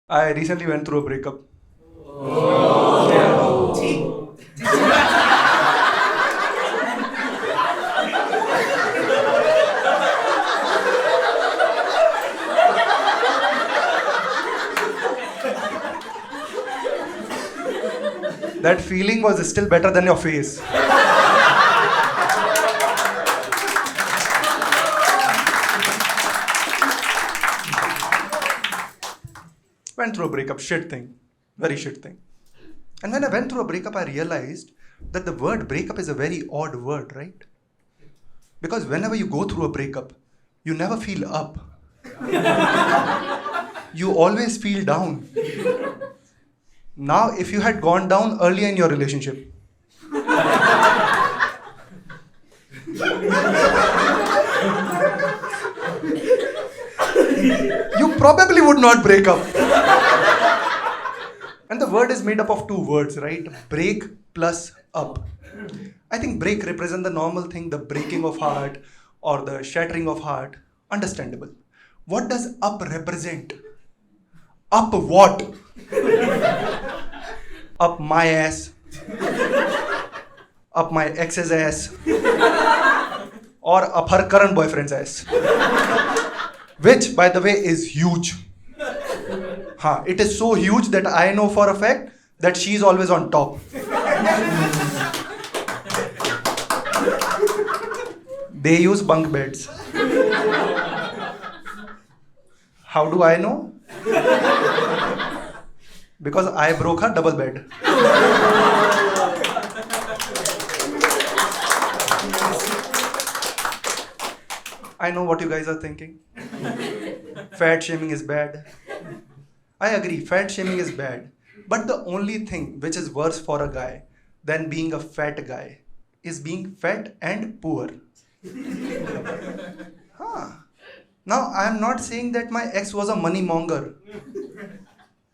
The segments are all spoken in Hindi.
I recently went through a breakup. That feeling was still better than your face. Went through a breakup, shit thing. Very shit thing. And when I went through a breakup, I realized that the word breakup is a very odd word, right? Because whenever you go through a breakup, you never feel up. You always feel down. Now, if you had gone down earlier in your relationship, you probably would not break up. And the word is made up of two words, right? Break plus up. I think break represents the normal thing, the breaking of heart or the shattering of heart. Understandable. What does up represent? Up what? Up my ass. Up my ex's ass. Or up her current boyfriend's ass. Which, by the way, is huge. It is so huge that I know for a fact that she is always on top. They use bunk beds. How do I know? Because I broke her double bed. I know what you guys are thinking. Fat shaming is bad. I agree, fat shaming is bad. But the only thing which is worse for a guy than being a fat guy is being fat and poor. Now, I am not saying that my ex was a money monger.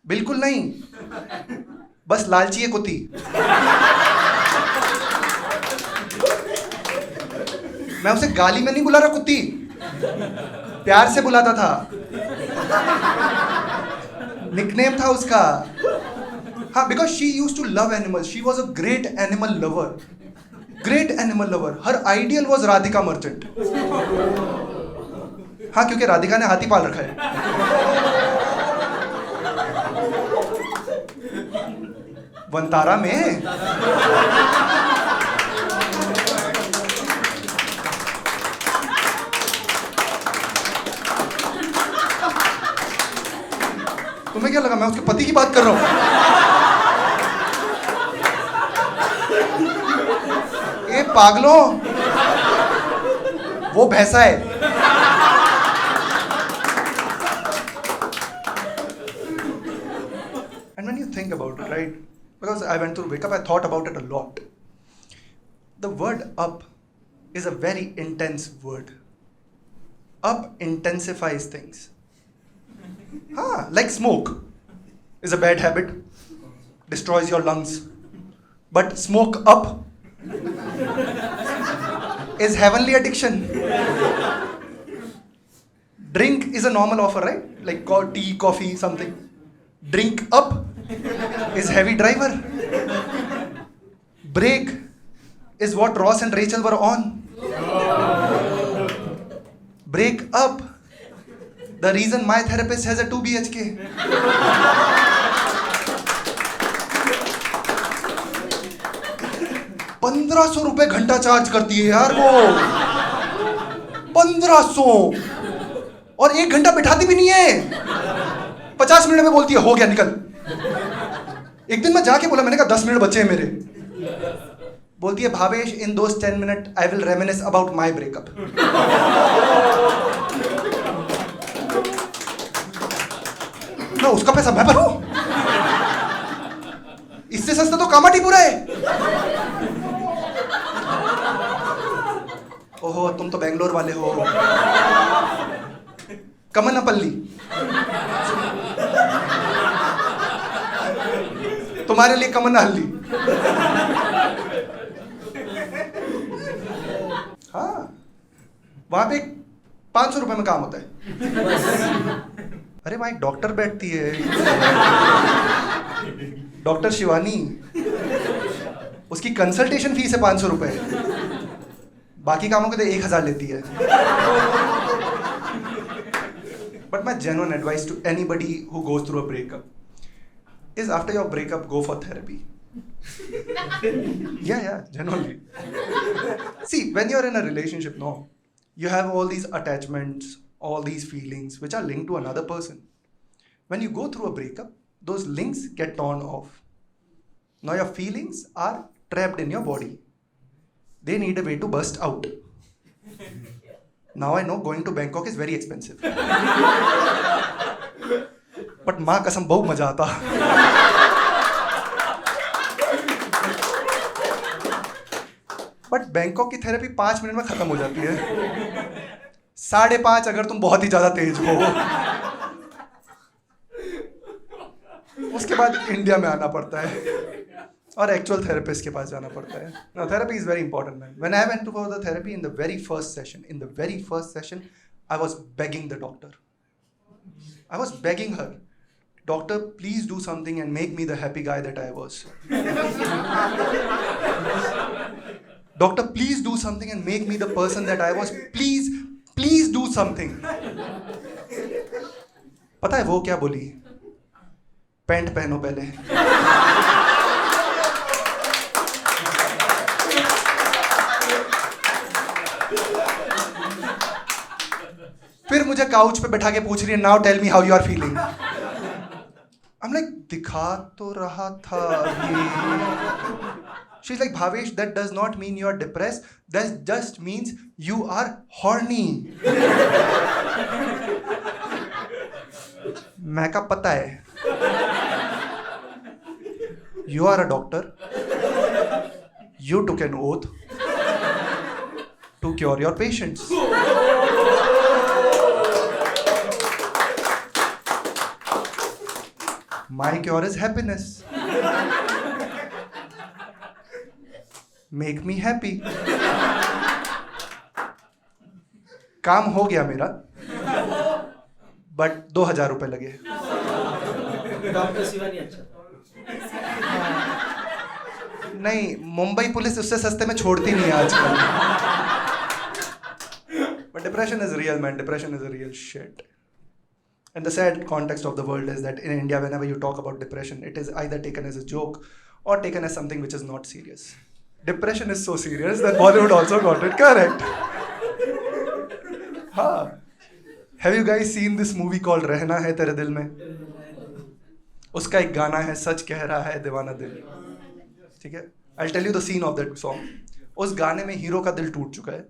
बिल्कुल नहीं. बस लालची है कुत्ती. मैं उसे गाली में नहीं बुला रहा कुत्ती. प्यार से बुलाता था. निकनेम था उसका. Because she used to love animals. She was a great animal lover. Great animal lover. Her ideal was Radhika Merchant. क्योंकि राधिका ने हाथी पाल रखा है. वंतारा में. तुम्हें क्या लगा मैं उसके पति की बात कर रहा हूं? ए पागलों, वो भैंसा है. And when you think about it, right? Because I went through breakup, I thought about it a lot. The word up is a very intense word. Up intensifies things. Like smoke is a bad habit, destroys your lungs. But smoke up is heavenly addiction. Drink is a normal offer, right? Like tea, coffee, something. Drink up is heavy driver. Break is what Ross and Rachel were on. Break up. The reason my therapist has a 2 BHK. ₹1,500 घंटा चार्ज करती है यार वो. 1,500 और 1 घंटा बिठाती भी नहीं है. 50 मिनट में बोलती है हो गया निकल. एक दिन मैं जाके बोला, मैंने कहा 10 मिनट बचे हैं मेरे. बोलती है भावेश इन दोस 10 minute I will रेमिनिस about my breakup. ना उसका पैसा मैं भरूं? इससे सस्ता तो कामाटीपुरा है. ओहो तुम तो बेंगलोर वाले हो. कमनपल्ली. तुम्हारे लिए कमनहल्ली. वहां पे ₹500 में काम होता है. अरे वहाँ एक डॉक्टर बैठती है, डॉक्टर शिवानी, उसकी कंसल्टेशन फीस है 500 रुपए, बाकी कामों के तो 1000 लेती है। But my genuine advice to anybody who goes through a breakup is after your breakup go for therapy. Yeah, genuinely. See, when you're in a relationship, no, you have all these attachments, all these feelings which are linked to another person. When you go through a breakup, those links get torn off. Now your feelings are trapped in your body. They need a way to burst out. Now I know going to Bangkok is very expensive. But माँ कसम बहुत मजा आता। बट बैंकॉक की थेरेपी 5 मिनट में खत्म हो जाती है, 5:30 अगर तुम बहुत ही ज्यादा तेज हो। उसके बाद इंडिया में आना पड़ता है और एक्चुअल थेरेपिस्ट के पास जाना पड़ता है। No, therapy is very important man. When I went for the therapy in the very first session, I was begging the doctor, I was begging her, doctor please do something and make me the happy guy that I was. Doctor, please do something and make me the person that I was. Please do something. पता है वो क्या बोली? पैंट पहनो पहले। फिर मुझे काउच पे बैठा के पूछ रही है, now tell me how you are feeling. I'm like, दिखा तो रहा था अभी। She's like, Bhavesh, that does not mean you are depressed. That just means you are horny. मैं का पता है। You are a doctor. You took an oath to cure your patients. My cure is happiness. Make me happy. काम हो गया मेरा, बट 2000 रुपए लगे। डॉक्टर शिवानी अच्छा नहीं, मुंबई पुलिस उससे सस्ते में छोड़ती नहीं है आजकल। But depression is real, man. Depression is a real shit. And the sad context of the world is that in India, whenever you talk about depression, it is either taken as a joke or taken as something which is not serious. Depression is so serious that Bollywood also got it correct. हाँ, have you guys seen this movie called रहना है तेरे दिल में? उसका एक गाना है, सच कह रहा है दीवाना दिल। ठीक है, I'll tell you the scene of that song. उस गाने में हीरो का दिल टूट चुका है,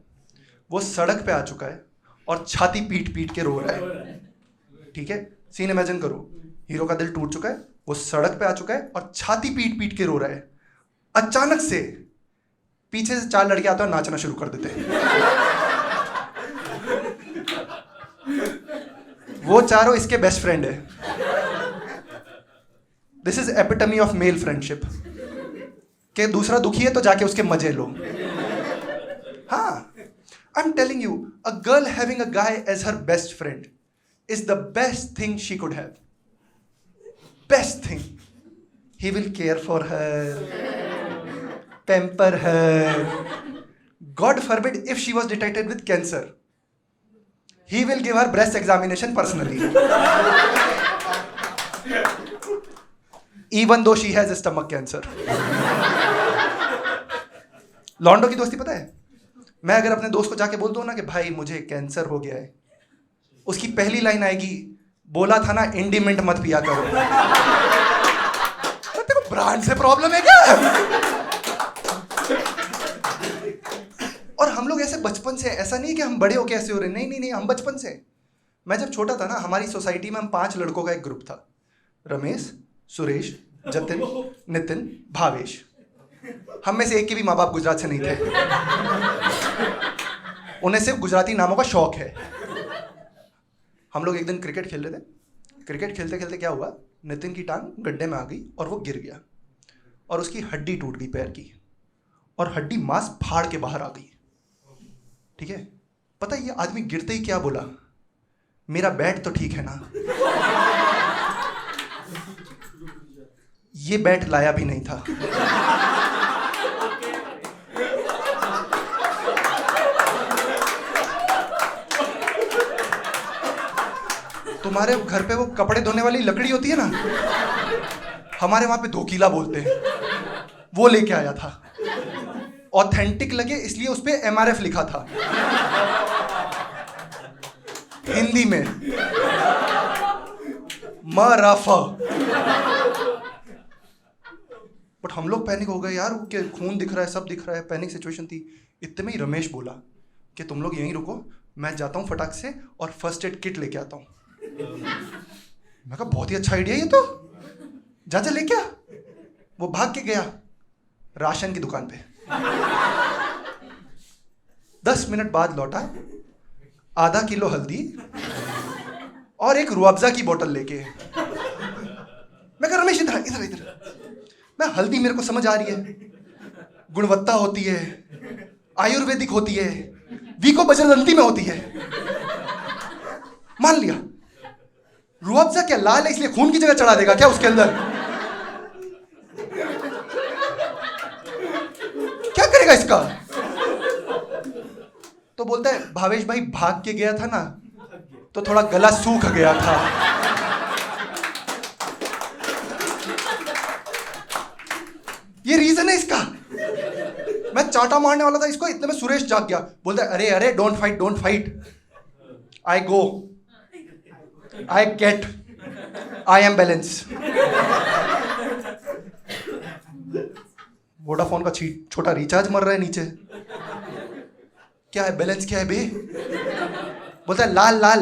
वो सड़क पे आ चुका है और छाती पीट पीट के रो रहा है। ठीक है, सीन इमेजिन करो, हीरो का दिल टूट चुका है, वो सड़क पे आ चुका है और छाती पीट पीट के रो रहा है। अचानक से पीछे से 4 लड़के आते हैं और नाचना शुरू कर देते हैं। वो चारों इसके बेस्ट फ्रेंड है। This is epitome of male friendship, कि दूसरा दुखी है तो जाके उसके मजे लो। हाँ, I am telling you, a girl having a guy as her best friend is the best thing she could have. Best thing. He will care for her, pamper her. God forbid if she was detected with cancer, he will give her breast examination personally. Even though she has stomach cancer. लॉन्डो की दोस्ती पता है? मैं अगर अपने दोस्त को जाके बोल दूं ना कि भाई मुझे कैंसर हो गया है, उसकी पहली लाइन आएगी, बोला था ना इंडिमेंट मत पिया करो। तेरे को ब्रांड से प्रॉब्लम है क्या? और हम लोग ऐसे बचपन से, ऐसा नहीं कि हम बड़े होके ऐसे हो रहे, नहीं, हम बचपन से। मैं जब छोटा था ना, हमारी सोसाइटी में हम 5 लड़कों का एक ग्रुप था, रमेश, सुरेश, जतिन, नितिन, भावेश। हम में से एक के भी माँ बाप गुजरात से नहीं थे, उन्हें सिर्फ गुजराती नामों का शौक है। हम लोग एक दिन क्रिकेट खेल रहे थे, क्रिकेट खेलते खेलते क्या हुआ, नितिन की टांग गड्ढे में आ गई और वो गिर गया और उसकी हड्डी टूट गई पैर की, और हड्डी मांस फाड़ के बाहर आ गई। ठीक है, पता है ये आदमी गिरते ही क्या बोला, मेरा बैट तो ठीक है ना। ये बैट लाया भी नहीं था। तुम्हारे घर पे वो कपड़े धोने वाली लकड़ी होती है ना, हमारे वहां पे धोकीला बोलते हैं, वो लेके आया था। ऑथेंटिक लगे इसलिए उस पे MRF लिखा था हिंदी में, मराफा। बट हम लोग पैनिक हो गए यार, कि खून दिख रहा है, सब दिख रहा है, पैनिक सिचुएशन थी। इतने में ही रमेश बोला कि तुम लोग यहीं रुको, मैं जाता हूँ फटाक से और फर्स्ट एड किट लेके आता हूँ। मैं कहा बहुत ही अच्छा आइडिया ये तो, जा जा लेके आ। वो भाग के गया राशन की दुकान पे। 10 मिनट बाद लौटा, आधा किलो हल्दी और एक रूअफ़ज़ा की बोतल लेके। मैं कहा रमेश इधर इधर इधर। मैं हल्दी मेरे को समझ आ रही है, गुणवत्ता होती है, आयुर्वेदिक होती है, वीको बजरंती में होती है, मान लिया। रूअफ़ज़ा क्या लाल है इसलिए खून की जगह चढ़ा देगा क्या उसके अंदर? क्या करेगा इसका? तो बोलता है भावेश भाई भाग के गया था ना, तो थोड़ा गला सूख गया था। ये रीजन है इसका। मैं चाटा मारने वाला था इसको, इतने में सुरेश जाग गया। बोलता है अरे अरे don't fight don't fight, I go, I get, I am balance. Vodafone का छोटा रिचार्ज मर रहा है नीचे। क्या है बैलेंस, क्या है बे? बोलता है लाल लाल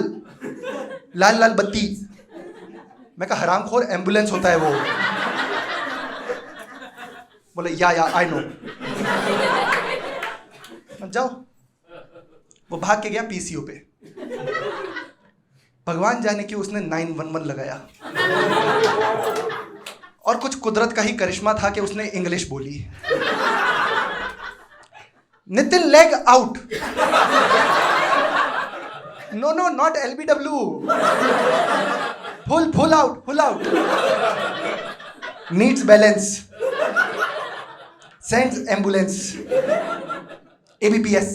लाल लाल बत्ती। मैं कहा हरामखोर, एम्बुलेंस होता है वो। बोले या आई नो। जाओ। वो भाग के गया PCO पे। भगवान जाने की उसने 911 लगाया। और कुछ कुदरत का ही करिश्मा था कि उसने इंग्लिश बोली। Nitin leg out. No no not LBW, full out, full out, needs balance, sends ambulance, ABPS।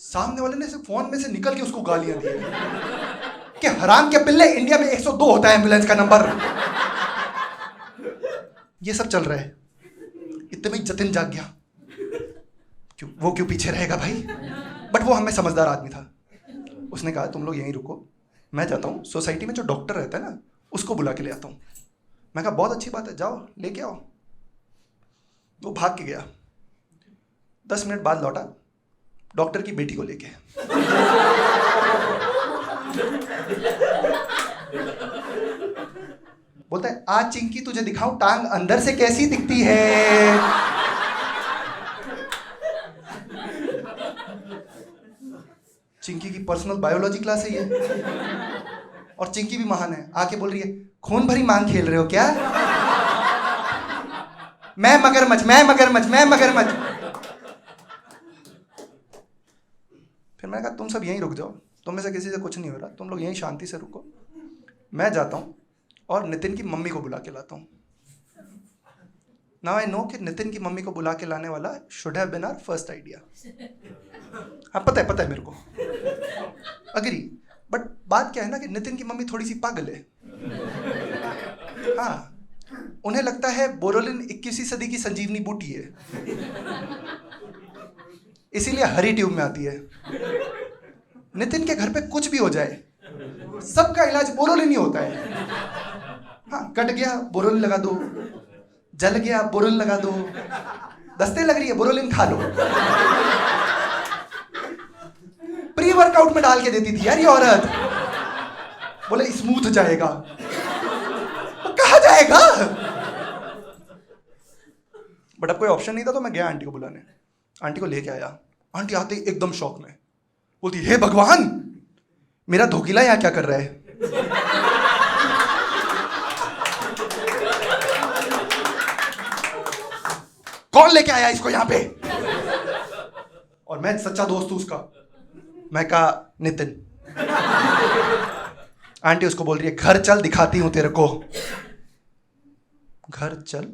सामने वाले ने फोन में से निकल के उसको गालियां दी कि हराम के पिल्ले, इंडिया में 102 होता है एम्बुलेंस का नंबर। ये सब चल रहा है। इतने में जतिन जाग गया। क्यों पीछे रहेगा भाई? बट वो हमें समझदार आदमी था। उसने कहा तुम लोग यहीं रुको, मैं जाता हूँ सोसाइटी में जो डॉक्टर रहता है ना, उसको बुला के ले आता हूँ। मैं कहा बहुत अच्छी बात है, जाओ लेके आओ। वो भाग के गया। 10 मिनट बाद लौटा डॉक्टर की बेटी को लेके। बोलता है आज चिंकी तुझे दिखाऊं टांग अंदर से कैसी दिखती है। चिंकी की पर्सनल बायोलॉजी क्लास है ये, और चिंकी भी महान है। आके बोल रही है खून भरी मांग खेल रहे हो क्या? मैं मगरमच्छ, मैं मगरमच्छ, मैं मगरमच्छ। फिर मैंने कहा तुम सब यहीं रुक जाओ, तुम में से किसी से कुछ नहीं हो रहा, तुम लोग यहीं शांति से रुको। मैं जाता हूँ और नितिन की मम्मी को बुला के लाता हूँ। नाउ आई नो कि नितिन की मम्मी को बुला के लाने वाला should have been our first idea. हाँ पता है मेरे को, अग्री। बट बात क्या है ना कि नितिन की मम्मी थोड़ी सी पागल है। हाँ, उन्हें लगता है बोरोलिन 21वीं सदी की संजीवनी बूटी है, इसीलिए हरी ट्यूब में आती है। नितिन के घर पे कुछ भी हो जाए, सबका इलाज बोरोलिन ही होता है। हाँ, कट गया बोरोलिन लगा दो, जल गया बोरोलिन लगा दो, दस्ते लग रही है बोरोलिन खा लो। प्री वर्कआउट में डाल के देती थी यार ये औरत। बोले स्मूथ जाएगा, कहाँ जाएगा? बट अब कोई ऑप्शन नहीं था, तो मैं गया आंटी को बुलाने। आंटी को लेके आया। आंटी आते ही एकदम शॉक में बोलती हे भगवान, मेरा धोखिला यहाँ क्या कर रहा है? कौन लेके आया इसको यहाँ पे? और मैं सच्चा दोस्त हूं उसका। मैं कहा नितिन। आंटी उसको बोल रही है घर चल दिखाती हूं तेरे को। घर चल।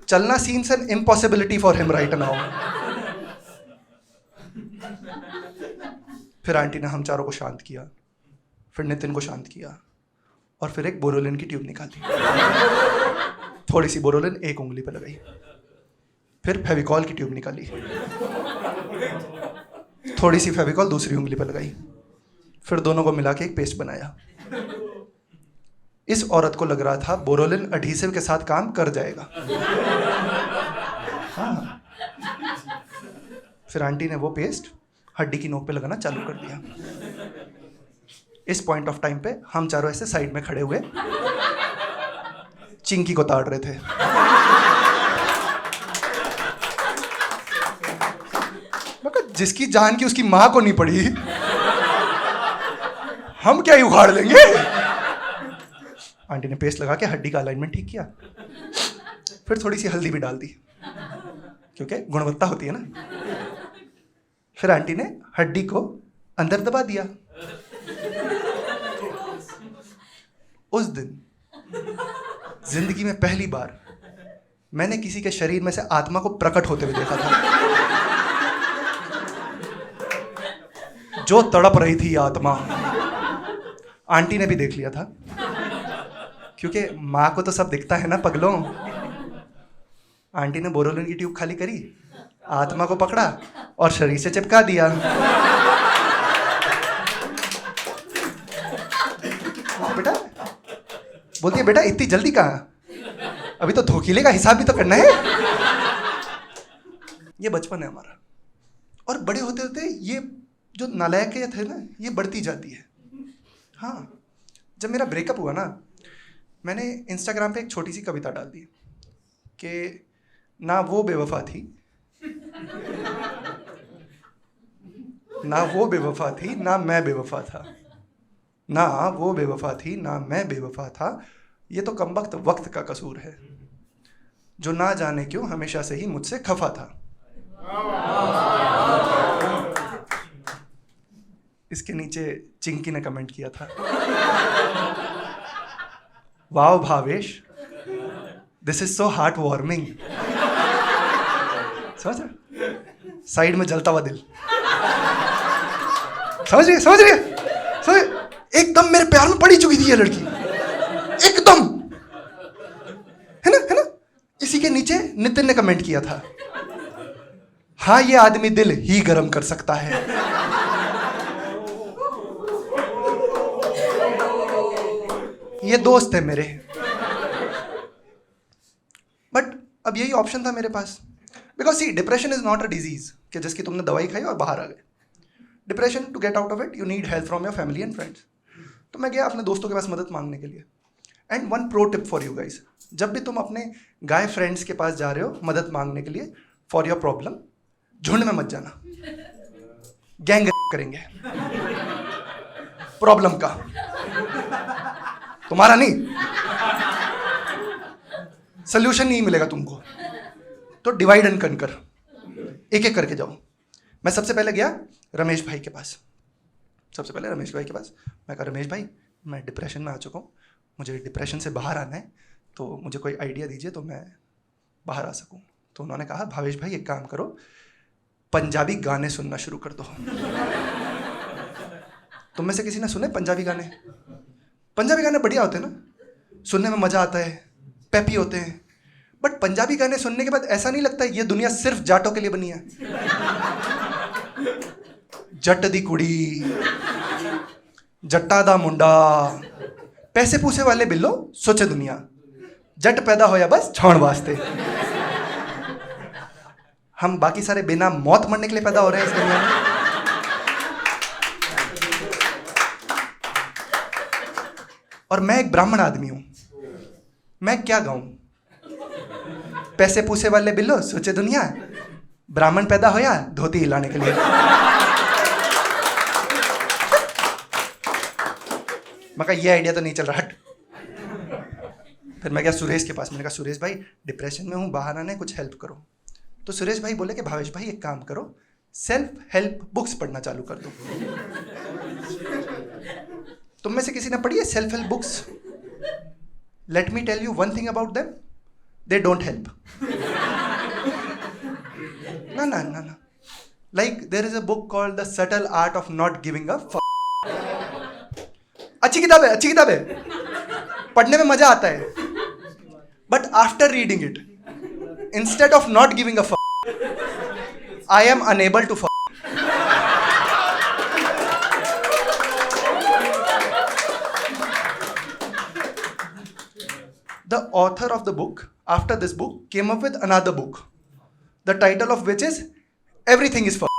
चलना seems an impossibility for him right now. फिर आंटी ने हम चारों को शांत किया, फिर नितिन को शांत किया, और फिर एक बोरोलिन की ट्यूब निकाली। थोड़ी सी बोरोलिन एक उंगली पे लगाई, फिर फेविकॉल की ट्यूब निकाली, थोड़ी सी फेविकॉल दूसरी उंगली पे लगाई, फिर दोनों को मिला के एक पेस्ट बनाया। इस औरत को लग रहा था बोरोलिन एडहेसिव के साथ काम कर जाएगा। हाँ। फिर आंटी ने वो पेस्ट हड्डी की नोक पे लगाना चालू कर दिया। इस पॉइंट ऑफ टाइम पे हम चारों ऐसे साइड में खड़े हुए चिंकी को ताड़ रहे थे। मतलब जिसकी जान की उसकी मां को नहीं पड़ी, हम क्या ही उखाड़ लेंगे। आंटी ने पेस्ट लगा के हड्डी का अलाइनमेंट ठीक किया, फिर थोड़ी सी हल्दी भी डाल दी क्योंकि गुणवत्ता होती है ना। फिर आंटी ने हड्डी को अंदर दबा दिया। उस दिन जिंदगी में पहली बार मैंने किसी के शरीर में से आत्मा को प्रकट होते हुए देखा था। जो तड़प रही थी आत्मा, आंटी ने भी देख लिया था, क्योंकि मां को तो सब दिखता है ना पगलों। आंटी ने बोरोलिन की ट्यूब खाली करी, आत्मा को पकड़ा और शरीर से चिपका दिया। बेटा बोलती है, बेटा इतनी जल्दी कहाँ, अभी तो धोखीले का हिसाब भी तो करना है। ये बचपन है हमारा, और बड़े होते होते ये जो नालायकियत है ना, ये बढ़ती जाती है। हाँ, जब मेरा ब्रेकअप हुआ ना, मैंने इंस्टाग्राम पे एक छोटी सी कविता डाल दी कि ना वो बेवफा थी, ना वो बेवफा थी, ना मैं बेवफा था, ना वो बेवफा थी, ना मैं बेवफा था, ये तो कमबख्त वक्त का कसूर है, जो ना जाने क्यों हमेशा से ही मुझसे खफा था। इसके नीचे चिंकी ने कमेंट किया था, wow Bhavesh, this is so heart warming. समझ रहे, साइड में जलता हुआ दिल, समझ रही समझ रही, एकदम मेरे प्यार में पड़ी चुकी थी ये लड़की, एकदम, है ना। इसी के नीचे नितिन ने कमेंट किया था, हाँ ये आदमी दिल ही गर्म कर सकता है। ये दोस्त है मेरे। बट अब यही ऑप्शन था मेरे पास, because see depression is not a disease कि जिसकी तुमने दवाई खाई और बाहर आ गए। Depression, to get out of it you need help from your family and friends. तो मैं गया अपने दोस्तों के पास मदद मांगने के लिए। And one pro tip for you guys, जब भी तुम अपने गाय फ्रेंड्स के पास जा रहे हो मदद मांगने के लिए फॉर योर प्रॉब्लम, झुंड में मत जाना, गैंग करेंगे प्रॉब्लम का, तुम्हारा नहीं, सोल्यूशन नहीं मिलेगा तुमको। तो डिवाइड एंड कनकर, एक एक करके जाओ। मैं सबसे पहले गया रमेश भाई के पास, मैं कहा रमेश भाई मैं डिप्रेशन में आ चुका हूँ, मुझे डिप्रेशन से बाहर आना है, तो मुझे कोई आइडिया दीजिए तो मैं बाहर आ सकूँ। तो उन्होंने कहा भावेश भाई एक काम करो, पंजाबी गाने सुनना शुरू कर दो। तुम में से किसी ने सुने पंजाबी गाने? पंजाबी गाने बढ़िया होते हैं ना, सुनने में मज़ा आता है, पेपी होते हैं। बट पंजाबी गाने सुनने के बाद ऐसा नहीं लगता ये दुनिया सिर्फ जाटों के लिए बनी है। जट दी कुड़ी, जट्टा दा मुंडा, पैसे पूसे वाले बिल्लो सोचे दुनिया, जट पैदा होया बस छाउण वास्ते। हम बाकी सारे बिना मौत मरने के लिए पैदा हो रहे हैं इस दुनिया में। और मैं एक ब्राह्मण आदमी हूं, मैं क्या गाऊं? पैसे पूसे वाले बिल्लो सोचे दुनिया, ब्राह्मण पैदा होया धोती हिलाने के लिए। मैं कहा ये आइडिया तो नहीं चल रहा, हट। फिर मैं गया सुरेश के पास, मैंने कहा सुरेश भाई डिप्रेशन में हूँ, बाहर आने कुछ हेल्प करो। तो सुरेश भाई बोले कि भावेश भाई एक काम करो, सेल्फ हेल्प बुक्स पढ़ना चालू कर दो। तुम में से किसी ने पढ़ी है self help books? Let me tell you one thing about them. They don't help. No. Like there is a book called The Subtle Art of Not Giving a Fuck. अच्छी किताब है पढ़ने में मजा आता है. But after reading it, instead of not giving a fuck, I am unable to fuck. The author of the book, after this book, came up with another book, the title of which is Everything is Fuck.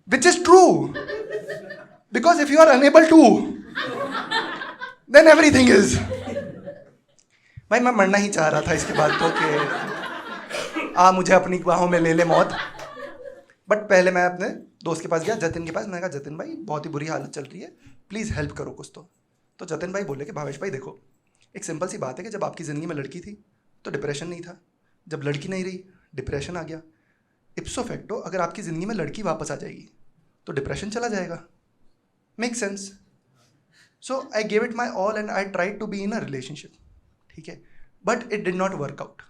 Which is true. Because if you are unable to, then everything is. भाई मैं मरना ही चाह रहा था इसके बाद तो कि मुझे अपनी बाहों में ले ले मौत. बट पहले मैं अपने दोस्त के पास गया, जतिन के पास. मैंने कहा जतिन भाई बहुत ही बुरी हालत चल रही है, प्लीज़ हेल्प करो कुछ. तो जतिन भाई बोले कि भावेश भाई देखो, एक सिंपल सी बात है कि जब आपकी ज़िंदगी में लड़की थी तो डिप्रेशन नहीं था, जब लड़की नहीं रही डिप्रेशन आ गया. इप्सो फैक्टो अगर आपकी ज़िंदगी में लड़की वापस आ जाएगी तो डिप्रेशन चला जाएगा. Make sense. So I gave it my all and I tried to be in a relationship. ठीक है, but it did not work out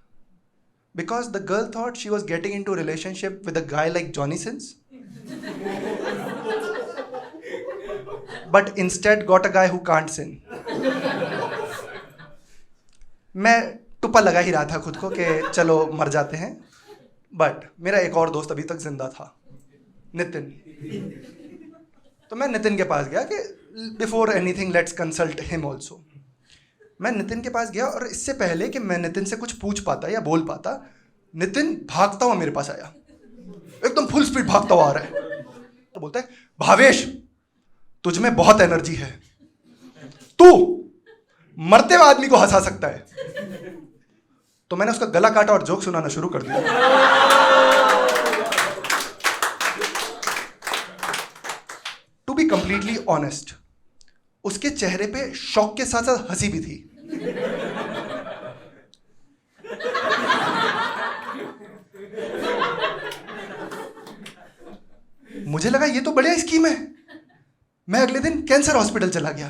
because the girl thought she was getting into relationship with a guy like Johnny Sins, but instead got a guy who can't sin. मैं टुप्पा लगा ही रहा था खुद को कि चलो मर जाते हैं. बट मेरा एक और दोस्त अभी तक जिंदा था, नितिन. तो मैं नितिन के पास गया कि before anything let's consult him also. मैं नितिन के पास गया और इससे पहले कि मैं नितिन से कुछ पूछ पाता या बोल पाता, नितिन भागता हुआ मेरे पास आया, एकदम फुल स्पीड भागता हुआ आ रहा है. तो बोलता है भावेश तुझ में बहुत एनर्जी है, तू मरते हुए आदमी को हंसा सकता है. तो मैंने उसका गला काटा और जोक सुनाना शुरू कर दिया. टू बी कंप्लीटली ऑनेस्ट, उसके चेहरे पे शॉक के साथ साथ हंसी भी थी. मुझे लगा ये तो बढ़िया स्कीम है. मैं अगले दिन कैंसर हॉस्पिटल चला गया,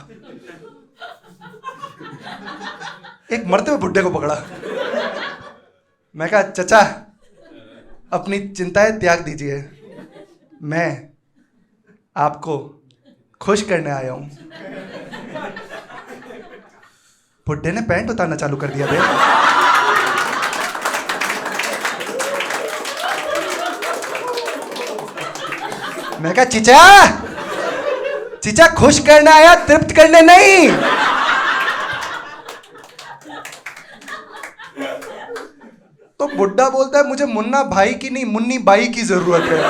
एक मरते हुए बुड्ढे को पकड़ा. मैं कहा चचा अपनी चिंताएं त्याग दीजिए, मैं आपको खुश करने आया हूं. बुड्ढे ने पैंट उतारना चालू कर दिया. मैं कहा चीचा खुश करने आया, तृप्त करने नहीं. तो बुड्ढा बोलता है मुझे मुन्ना भाई की नहीं मुन्नी बाई की जरूरत है.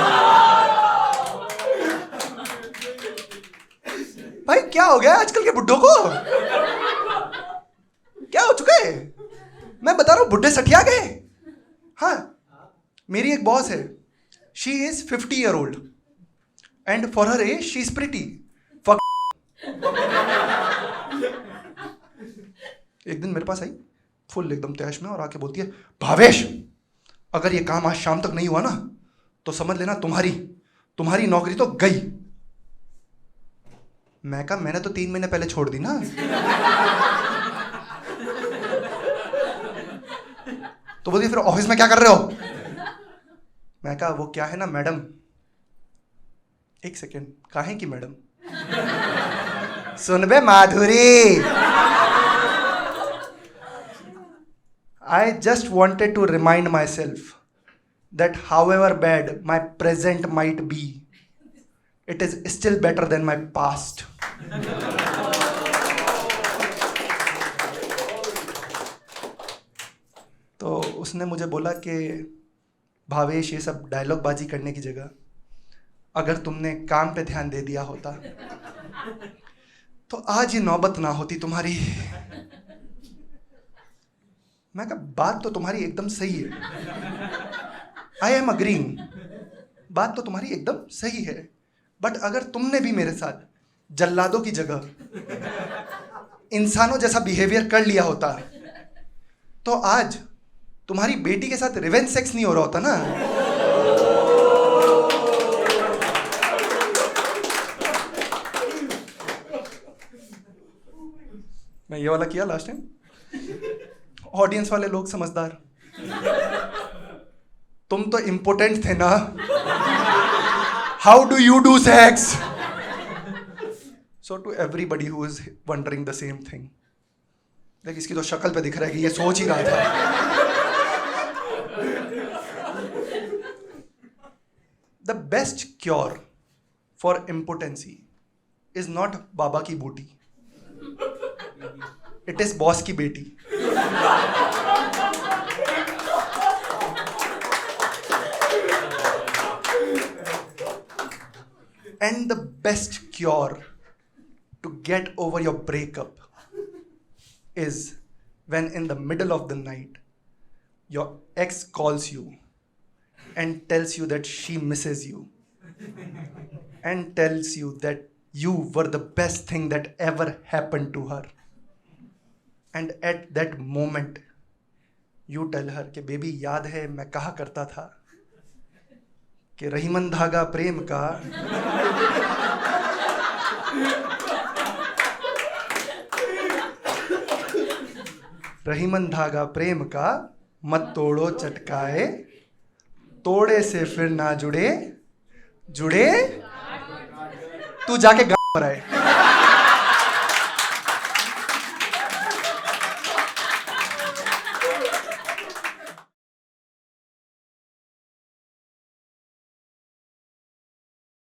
भाई क्या हो गया आजकल के बुड्ढों को, क्या हो चुका है? मैं बता रहा हूं बुड्ढे सठिया गए. हाँ, मेरी एक बॉस है, she is 50 year old and for her age she is pretty. एक दिन मेरे पास आई फुल एकदम तैश में और आके बोलती है भावेश अगर ये काम आज शाम तक नहीं हुआ ना तो समझ लेना तुम्हारी नौकरी तो गई. मैं कहा मैंने तो 3 महीने पहले छोड़ दी ना. तो बोलती फिर ऑफिस में क्या कर रहे हो? मैं कहा वो क्या है ना मैडम. एक सेकेंड, काहे की मैडम? सुन बे Madhuri, I just wanted to remind myself that however bad my present might be, it is still better than my past. तो उसने मुझे बोला कि भावेश ये सब डायलॉग बाजी करने की जगह अगर तुमने काम पे ध्यान दे दिया होता तो आज ये नौबत ना होती तुम्हारी. मैं कहा बात तो तुम्हारी एकदम सही है, आई एम अग्रीइंग, बात तो तुम्हारी एकदम सही है. बट अगर तुमने भी मेरे साथ जल्लादों की जगह इंसानों जैसा बिहेवियर कर लिया होता तो आज तुम्हारी बेटी के साथ रिवेंज सेक्स नहीं हो रहा होता ना. मैं ये वाला किया लास्ट टाइम। ऑडियंस वाले लोग समझदार, तुम तो इम्पोर्टेंट थे ना, how do you do sex? So to everybody who is wondering the same thing, देख इसकी तो शक्ल पे दिख रहा है कि ये सोच ही रहा था। The best cure for impotency is not बाबा की बूटी, इट इज बॉस की बेटी। And the best cure to get over your breakup is when in the middle of the night your ex calls you and tells you that she misses you and tells you that you were the best thing that ever happened to her. And at that moment you tell her कि बेबी याद है मैं कहा करता था कि रहीमन धागा प्रेम का रहीमन धागा प्रेम का मत तोड़ो चटकाए, तोड़े से फिर ना जुड़े, जुड़े तू जाके गा मराए।